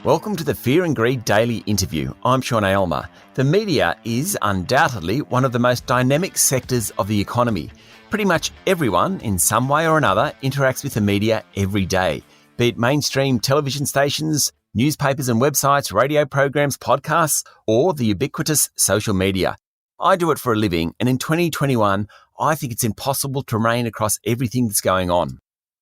Welcome to the Fear and Greed Daily Interview. I'm Sean Aylmer. The media is undoubtedly one of the most dynamic sectors of the economy. Pretty much everyone, in some way or another, interacts with the media every day, be it mainstream television stations, newspapers and websites, radio programs, podcasts, or the ubiquitous social media. I do it for a living, and in 2021, I think it's impossible to remain across everything that's going on.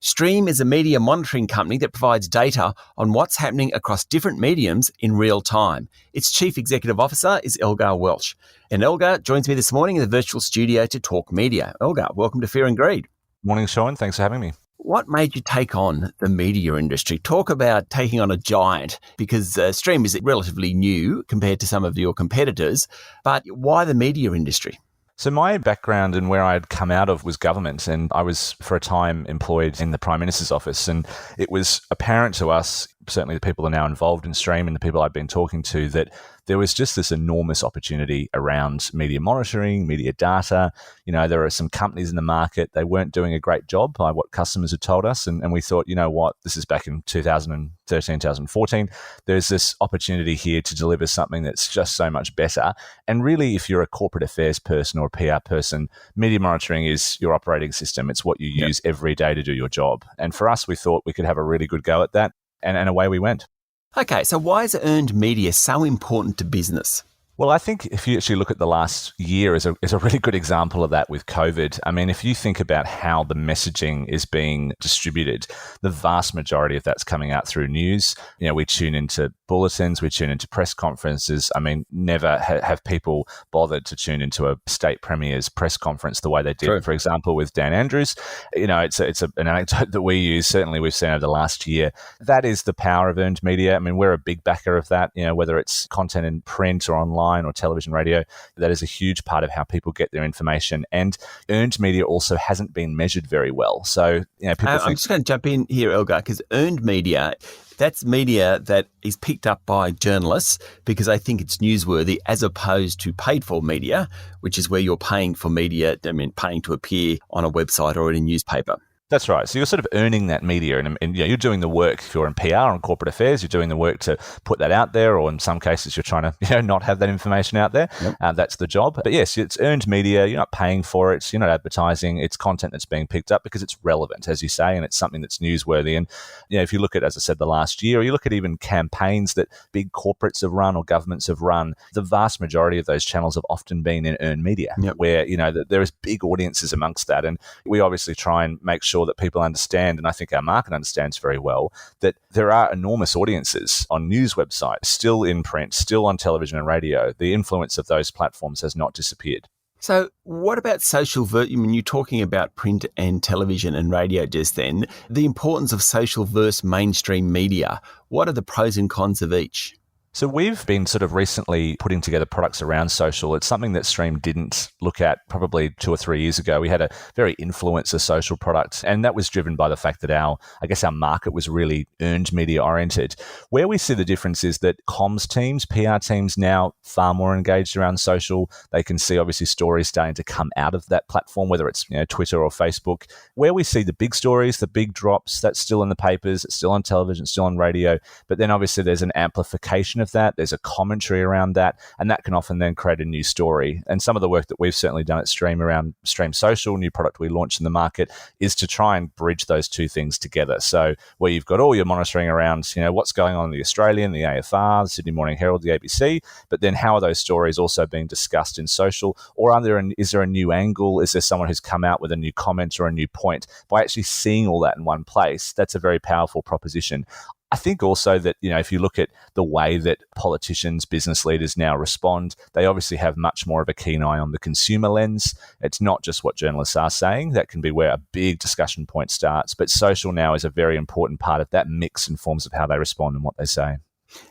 Streem is a media monitoring company that provides data on what's happening across different mediums in real time. Its Chief Executive Officer is Elgar Welch. And Elgar joins me this morning in the virtual studio to talk media. Elgar, welcome to Fear and Greed. Morning, Sean. Thanks for having me. What made you take on the media industry? Talk about taking on a giant, because Streem is relatively new compared to some of your competitors, but why the media industry? So my background and where I'd come out of was government, and I was for a time employed in the Prime Minister's office, and it was apparent to us, certainly the people who are now involved in Streem and the people I've been talking to, that there was just this enormous opportunity around media monitoring, media data. You know, there are some companies in the market, they weren't doing a great job by what customers had told us. And we thought, you know what, this is back in 2013, 2014. There's this opportunity here to deliver something that's just so much better. And really, if you're a corporate affairs person or a PR person, media monitoring is your operating system. It's what you use every day to do your job. And for us, we thought we could have a really good go at that. And away we went. Okay, so why is earned media so important to business? Well, I think if you actually look at the last year as a really good example of that with COVID. I mean, if you think about how the messaging is being distributed, the vast majority of that's coming out through news. You know, we tune into bulletins, we tune into press conferences. I mean, never have people bothered to tune into a state premier's press conference the way they did, True. For example, with Dan Andrews. You know, it's an anecdote that we use, certainly we've seen over the last year. That is the power of earned media. I mean, we're a big backer of that, you know, whether it's content in print or online or television, radio, that is a huge part of how people get their information. And earned media also hasn't been measured very well. So, you know, people I'm just going to jump in here, Elgar, because earned media, that's media that is picked up by journalists because they think it's newsworthy, as opposed to paid for media, which is where you're paying for media, paying to appear on a website or in a newspaper. That's right. So you're sort of earning that media, and you know, you're doing the work. If you're in PR and corporate affairs, you're doing the work to put that out there, or in some cases, you're trying to not have that information out there. Yep. That's the job. But yes, it's earned media. You're not paying for it. You're not advertising. It's content that's being picked up because it's relevant, as you say, and it's something that's newsworthy. And you know, if you look at, as I said, the last year, or you look at even campaigns that big corporates have run or governments have run, the vast majority of those channels have often been in earned media, where you know there is big audiences amongst that, and we obviously try and make sure that people understand, and I think our market understands very well, that there are enormous audiences on news websites, still in print, still on television and radio. The influence of those platforms has not disappeared. So what about social you're talking about print and television and radio just then, the importance of social versus mainstream media. What are the pros and cons of each? So we've been sort of recently putting together products around social. It's something that Streem didn't look at probably 2 or 3 years ago. We had a very influencer social product, and that was driven by the fact that our market was really earned media oriented. Where we see the difference is that comms teams, PR teams now far more engaged around social. They can see obviously stories starting to come out of that platform, whether it's Twitter or Facebook. Where we see the big stories, the big drops, that's still in the papers, it's still on television, it's still on radio. But then obviously there's an amplification of that, there's a commentary around that, and that can often then create a new story. And some of the work that we've certainly done at Streem around Streem Social, new product we launched in the market, is to try and bridge those two things together. So where you've got all your monitoring around, what's going on in the Australian, the AFR, the Sydney Morning Herald, the ABC, but then how are those stories also being discussed in social? Or is there a new angle? Is there someone who's come out with a new comment or a new point? By actually seeing all that in one place, that's a very powerful proposition. I think also that, if you look at the way that politicians, business leaders now respond, they obviously have much more of a keen eye on the consumer lens. It's not just what journalists are saying. That can be where a big discussion point starts. But social now is a very important part of that mix in forms of how they respond and what they say.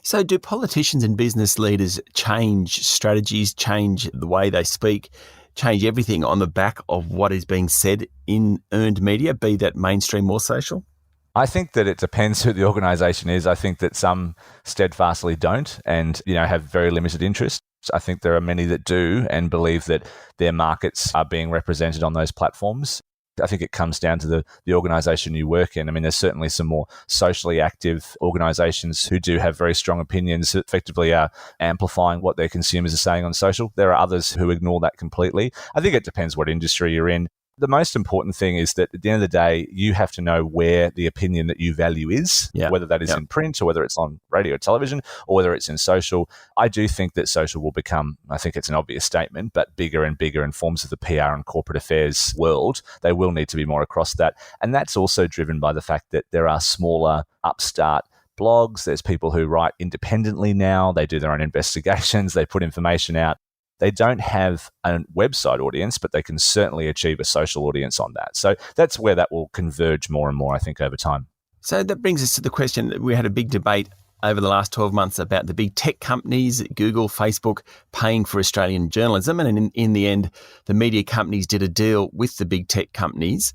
So do politicians and business leaders change strategies, change the way they speak, change everything on the back of what is being said in earned media, be that mainstream or social? I think that it depends who the organisation is. I think that some steadfastly don't and, have very limited interest. I think there are many that do and believe that their markets are being represented on those platforms. I think it comes down to the organisation you work in. I mean, there's certainly some more socially active organisations who do have very strong opinions that effectively are amplifying what their consumers are saying on social. There are others who ignore that completely. I think it depends what industry you're in. The most important thing is that at the end of the day, you have to know where the opinion that you value is, whether that is in print or whether it's on radio or television or whether it's in social. I do think that social will become, I think it's an obvious statement, but bigger and bigger in forms of the PR and corporate affairs world. They will need to be more across that. And that's also driven by the fact that there are smaller upstart blogs. There's people who write independently now. They do their own investigations. They put information out. They don't have a website audience, but they can certainly achieve a social audience on that. So that's where that will converge more and more, I think, over time. So that brings us to the question. We had a big debate over the last 12 months about the big tech companies, Google, Facebook, paying for Australian journalism. And in the end, the media companies did a deal with the big tech companies.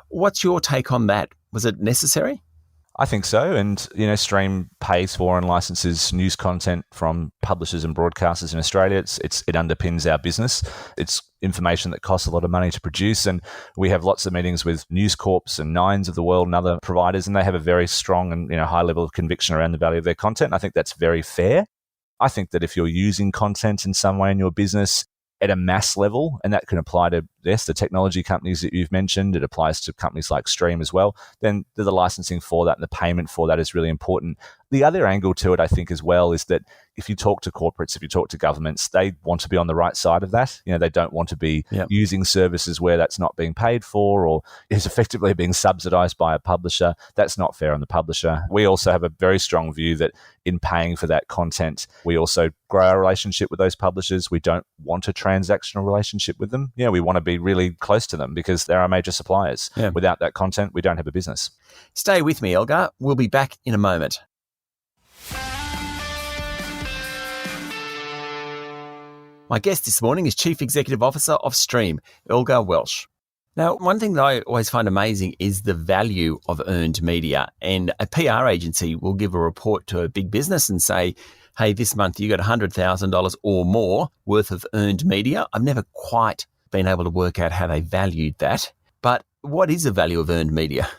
What's your take on that? Was it necessary? I think so. And, Stream pays for and licenses news content from publishers and broadcasters in Australia. It underpins our business. It's information that costs a lot of money to produce. And we have lots of meetings with News Corps and Nines of the world and other providers, and they have a very strong and high level of conviction around the value of their content. And I think that's very fair. I think that if you're using content in some way in your business at a mass level, and that can apply to, the technology companies that you've mentioned, it applies to companies like Stream as well, then the licensing for that and the payment for that is really important. The other angle to it, I think, as well, is that if you talk to corporates, if you talk to governments, they want to be on the right side of that. They don't want to be using services where that's not being paid for or is effectively being subsidized by a publisher. That's not fair on the publisher. We also have a very strong view that in paying for that content, we also grow our relationship with those publishers. We don't want a transactional relationship with them. We want to be really close to them because they're our major suppliers. Without that content, we don't have a business. Stay with me, Elgar. We'll be back in a moment. My guest this morning is Chief Executive Officer of Streem, Elgar Welch. Now, one thing that I always find amazing is the value of earned media. And a PR agency will give a report to a big business and say, hey, this month you got $100,000 or more worth of earned media. I've never quite been able to work out how they valued that. But what is the value of earned media?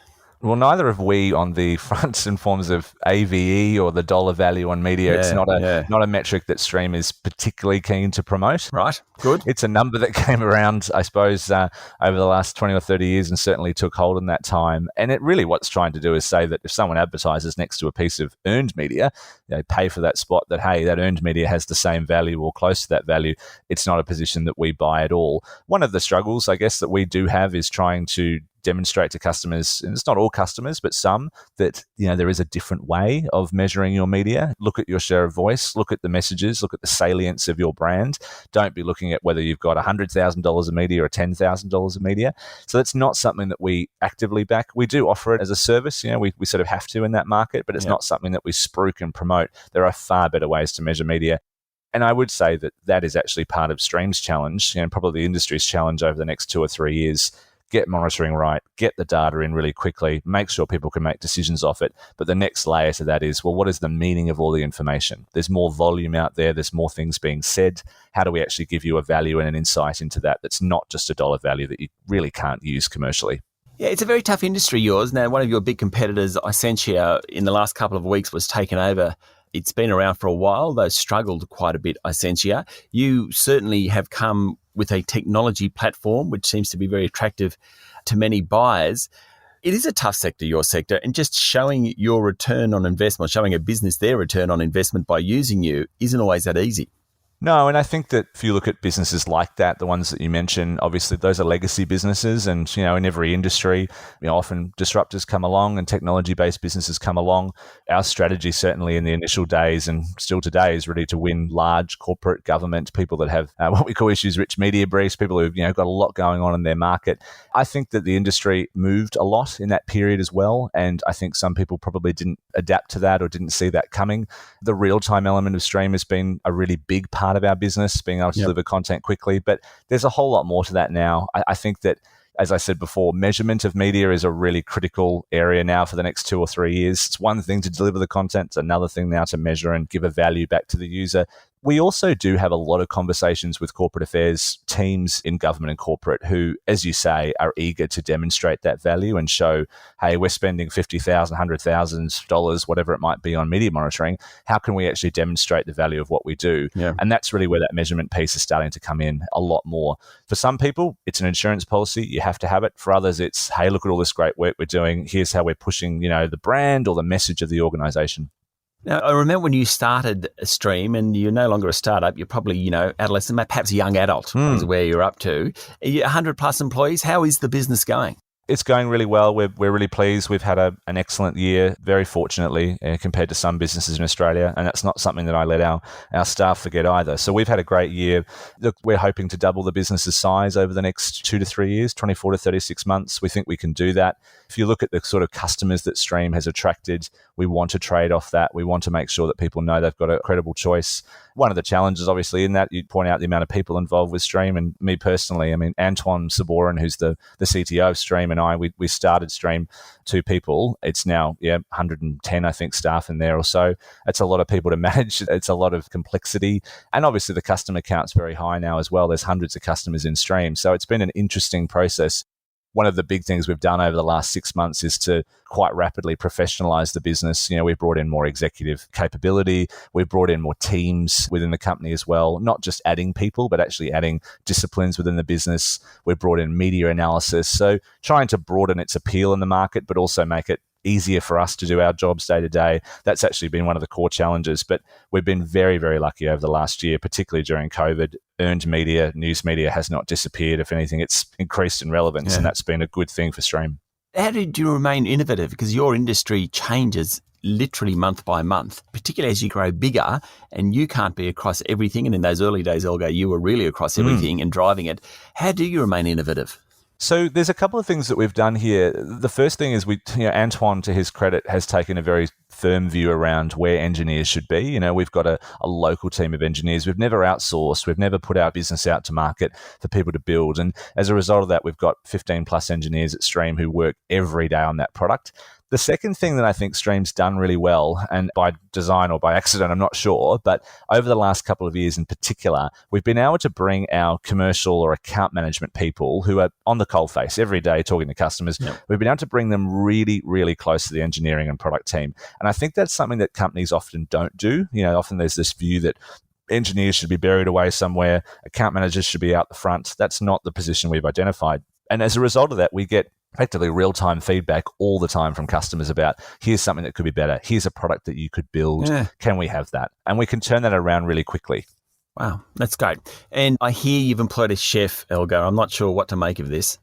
Well, neither have we on the fronts and forms of AVE or the dollar value on media. It's not a metric that Stream is particularly keen to promote. Right, good. It's a number that came around, I suppose, over the last 20 or 30 years and certainly took hold in that time. And it really what's trying to do is say that if someone advertises next to a piece of earned media, they pay for that spot, that, hey, that earned media has the same value or close to that value. It's not a position that we buy at all. One of the struggles, I guess, that we do have is trying to demonstrate to customers, and it's not all customers, but some, that there is a different way of measuring your media. Look at your share of voice, look at the messages, look at the salience of your brand. Don't be looking at whether you've got $100,000 of media or $10,000 of media. So that's not something that we actively back. We do offer it as a service. We sort of have to in that market, but it's not something that we spruik and promote. There are far better ways to measure media. And I would say that is actually part of Stream's challenge, and probably the industry's challenge over the next 2 or 3 years. Get monitoring right, get the data in really quickly, make sure people can make decisions off it. But the next layer to that is, well, what is the meaning of all the information? There's more volume out there. There's more things being said. How do we actually give you a value and an insight into that that's not just a dollar value that you really can't use commercially? Yeah, it's a very tough industry, yours. Now, one of your big competitors, Essentia, in the last couple of weeks was taken over. It's been around for a while. They've struggled quite a bit, Essentia. You certainly have come with a technology platform, which seems to be very attractive to many buyers. It is a tough sector, your sector, and just showing your return on investment, showing a business their return on investment by using you isn't always that easy. No, and I think that if you look at businesses like that, the ones that you mentioned, obviously those are legacy businesses, and in every industry, often disruptors come along and technology-based businesses come along. Our strategy, certainly in the initial days and still today, is really to win large corporate government, people that have what we call issues-rich media briefs, people who've got a lot going on in their market. I think that the industry moved a lot in that period as well, and I think some people probably didn't adapt to that or didn't see that coming. The real-time element of Stream has been a really big part of our business, being able to deliver content quickly. But there's a whole lot more to that now. I think that, as I said before, measurement of media is a really critical area now for the next 2 or 3 years. It's one thing to deliver the content. It's another thing now to measure and give a value back to the user. We also do have a lot of conversations with corporate affairs teams in government and corporate who, as you say, are eager to demonstrate that value and show, hey, we're spending $50,000, $100,000, whatever it might be on media monitoring. How can we actually demonstrate the value of what we do? Yeah. And that's really where that measurement piece is starting to come in a lot more. For some people, it's an insurance policy. You have to have it. For others, it's, hey, look at all this great work we're doing. Here's how we're pushing, the brand or the message of the organization. Now, I remember when you started Streem, and you're no longer a startup, you're probably, adolescent, perhaps a young adult is where you're up to. 100 plus employees. How is the business going? It's going really well. We're really pleased. We've had an excellent year, very fortunately, compared to some businesses in Australia. And that's not something that I let our staff forget either. So we've had a great year. Look, we're hoping to double the business's size over the next 2 to 3 years, 24 to 36 months. We think we can do that. If you look at the sort of customers that Streem has attracted, we want to trade off that. We want to make sure that people know they've got a credible choice. One of the challenges, obviously, in that, you point out the amount of people involved with Streem, and me personally, Antoine Saborin, who's the CTO of Streem, and I, we started Streem, 2 people. It's now 110, I think, staff in there or so. It's a lot of people to manage. It's a lot of complexity. And obviously the customer count's very high now as well. There's hundreds of customers in Streem. So it's been an interesting process. One of the big things we've done over the last 6 months is to quite rapidly professionalize the business. We've brought in more executive capability. We've brought in more teams within the company as well, not just adding people, but actually adding disciplines within the business. We've brought in media analysis. So trying to broaden its appeal in the market, but also make it easier for us to do our jobs day to day. That's actually been one of the core challenges, but we've been very, very lucky over the last year, particularly during COVID. Earned media, news media has not disappeared. If anything, it's increased in relevance, and that's been a good thing for Streem. How did you remain innovative? Because your industry changes literally month by month, particularly as you grow bigger, and you can't be across everything. And in those early days, Elgar, you were really across everything and driving it. How do you remain innovative? So there's a couple of things that we've done here. The first thing is Antoine, to his credit, has taken a very firm view around where engineers should be. We've got a local team of engineers. We've never outsourced. We've never put our business out to market for people to build. And as a result of that, we've got 15 plus engineers at Streem who work every day on that product. The second thing that I think Streem's done really well, and by design or by accident, I'm not sure, but over the last couple of years in particular, we've been able to bring our commercial or account management people who are on the coalface every day talking to customers. Yep. We've been able to bring them really, really close to the engineering and product team. And I think that's something that companies often don't do. Often there's this view that engineers should be buried away somewhere, account managers should be out the front. That's not the position we've identified. And as a result of that, we get effectively real-time feedback all the time from customers about, here's something that could be better. Here's a product that you could build. Yeah. Can we have that? And we can turn that around really quickly. Wow, that's great. And I hear you've employed a chef, Elgar. I'm not sure what to make of this.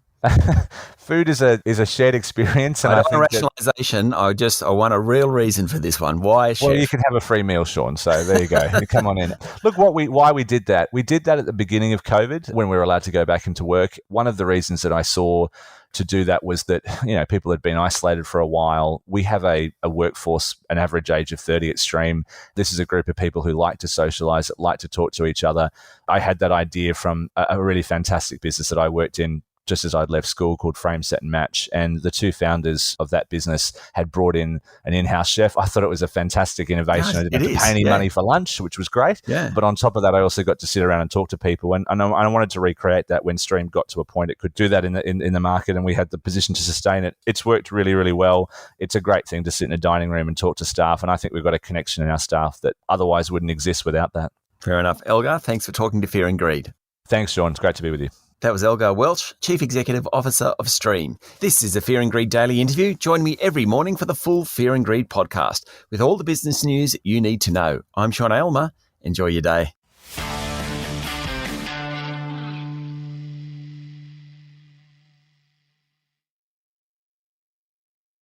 Food is a shared experience, and I think rationalization. I want a real reason for this one. Why a chef? Well, you can have a free meal, Sean. So there you go. You come on in. Look, why we did that. We did that at the beginning of COVID when we were allowed to go back into work. One of the reasons that I saw to do that was that people had been isolated for a while. We have a workforce, an average age of 30 at Streem. This is a group of people who like to socialize, that like to talk to each other. I had that idea from a really fantastic business that I worked in just as I'd left school, called Frame, Set and Match. And the 2 founders of that business had brought in an in-house chef. I thought it was a fantastic innovation. I didn't have to pay any money for lunch, which was great. Yeah. But on top of that, I also got to sit around and talk to people. And I wanted to recreate that when Streem got to a point it could do that in the market, and we had the position to sustain it. It's worked really, really well. It's a great thing to sit in a dining room and talk to staff. And I think we've got a connection in our staff that otherwise wouldn't exist without that. Fair enough. Elgar, thanks for talking to Fear and Greed. Thanks, Sean. It's great to be with you. That was Elgar Welch, Chief Executive Officer of Streem. This is a Fear and Greed Daily Interview. Join me every morning for the full Fear and Greed podcast with all the business news you need to know. I'm Sean Aylmer. Enjoy your day.